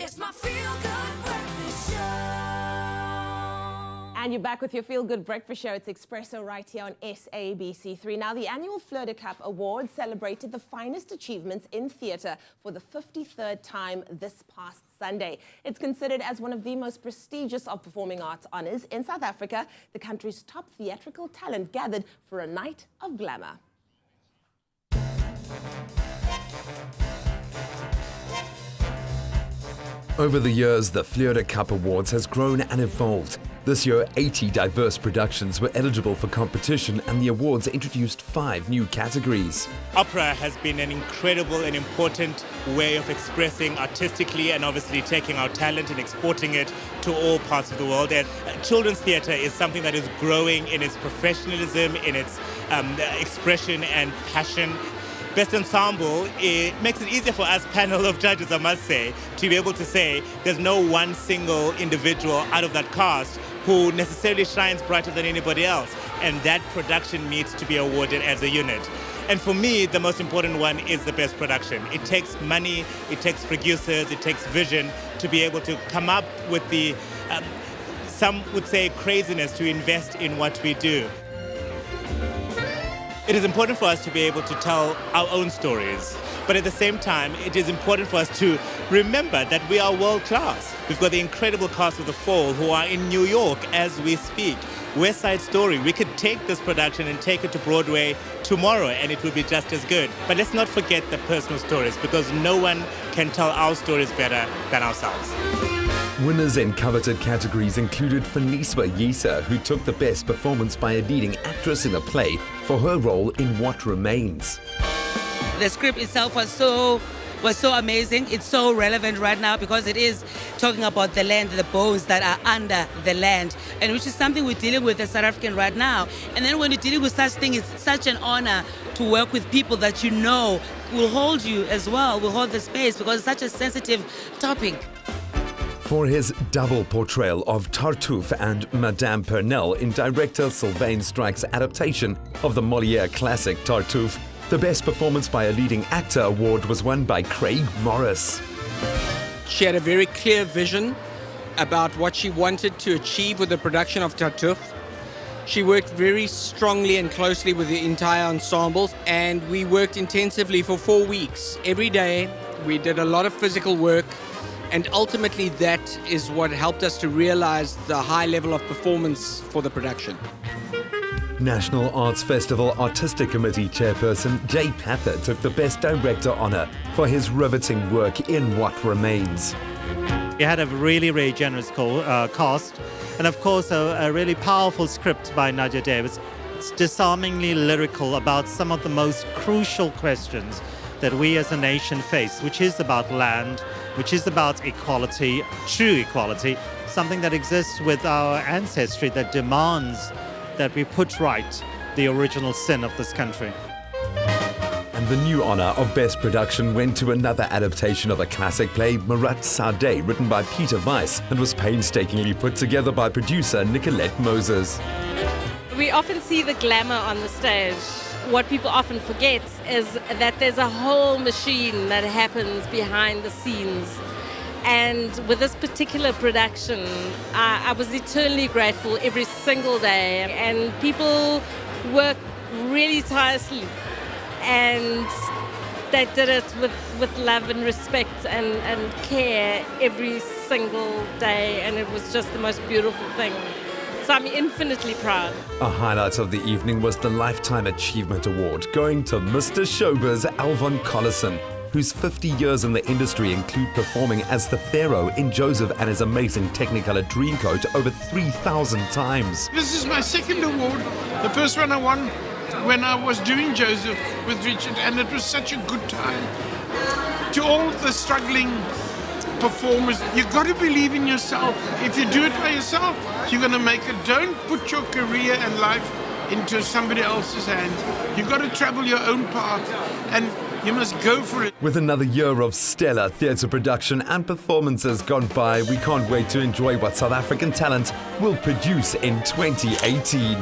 It's my feel-good breakfast show. And you're back with your Feel Good Breakfast Show. It's Expresso right here on SABC3. Now, the annual Fleur Awards celebrated the finest achievements in theatre for the 53rd time this past Sunday. It's considered as one of the most prestigious of performing arts honours in South Africa. The country's top theatrical talent gathered for a night of glamour. Over the years, the Fleur Awards has grown and evolved. This year, 80 diverse productions were eligible for competition, and the awards introduced 5 new categories. Opera has been an incredible and important way of expressing artistically and obviously taking our talent and exporting it to all parts of the world. And children's theatre is something that is growing in its professionalism, in its expression and passion. Best Ensemble, it makes it easier for us panel of judges, I must say, to be able to say there's no one single individual out of that cast who necessarily shines brighter than anybody else, and that production needs to be awarded as a unit. And for me, the most important one is the best production. It takes money, it takes producers, it takes vision to be able to come up with the, some would say, craziness to invest in what we do. It is important for us to be able to tell our own stories, but at the same time, it is important for us to remember that we are world class. We've got the incredible cast of The Fall who are in New York as we speak. West Side Story, we could take this production and take it to Broadway tomorrow and it would be just as good. But let's not forget the personal stories, because no one can tell our stories better than ourselves. Winners in coveted categories included Faniswa Yisa, who took the best performance by a leading actress in a play for her role in What Remains. The script itself was so amazing. It's so relevant right now because it is talking about the land, the bones that are under the land, and which is something we're dealing with as South African right now. And then when you're dealing with such things, it's such an honor to work with people that you know will hold you as well, will hold the space, because it's such a sensitive topic. For his double portrayal of Tartuffe and Madame Pernelle in director Sylvain Strike's adaptation of the Molière classic Tartuffe, the Best Performance by a Leading Actor award was won by Craig Morris. She had a very clear vision about what she wanted to achieve with the production of Tartuffe. She worked very strongly and closely with the entire ensemble, and we worked intensively for 4 weeks. Every day, we did a lot of physical work. And ultimately, that is what helped us to realize the high level of performance for the production. National Arts Festival Artistic Committee Chairperson Jay Pather took the Best Director honour for his riveting work in What Remains. We had a really generous cast, and of course a really powerful script by Nadia Davis. It's disarmingly lyrical about some of the most crucial questions that we as a nation face, which is about land, which is about equality, true equality, something that exists with our ancestry that demands that we put right the original sin of this country. And the new honour of Best Production went to another adaptation of the classic play Marat Sade, written by Peter Weiss, and was painstakingly put together by producer Nicolette Moses. We often see the glamour on the stage. What people often forget is that there's a whole machine that happens behind the scenes. And with this particular production, I was eternally grateful every single day. And people work really tirelessly. And they did it with love and respect and care every single day. And it was just the most beautiful thing. So I'm infinitely proud. A highlight of the evening was the Lifetime Achievement Award, going to Mr. Showbiz Alvon Collison, whose 50 years in the industry include performing as the Pharaoh in Joseph and his amazing Technicolor Dreamcoat over 3,000 times. This is my second award. The first one I won when I was doing Joseph with Richard, and it was such a good time. To all the struggling performers, you've got to believe in yourself. If you do it by yourself, you're going to make it. Don't put your career and life into somebody else's hands. You've got to travel your own path, and you must go for it. With another year of stellar theatre production and performances gone by, we can't wait to enjoy what South African talent will produce in 2018.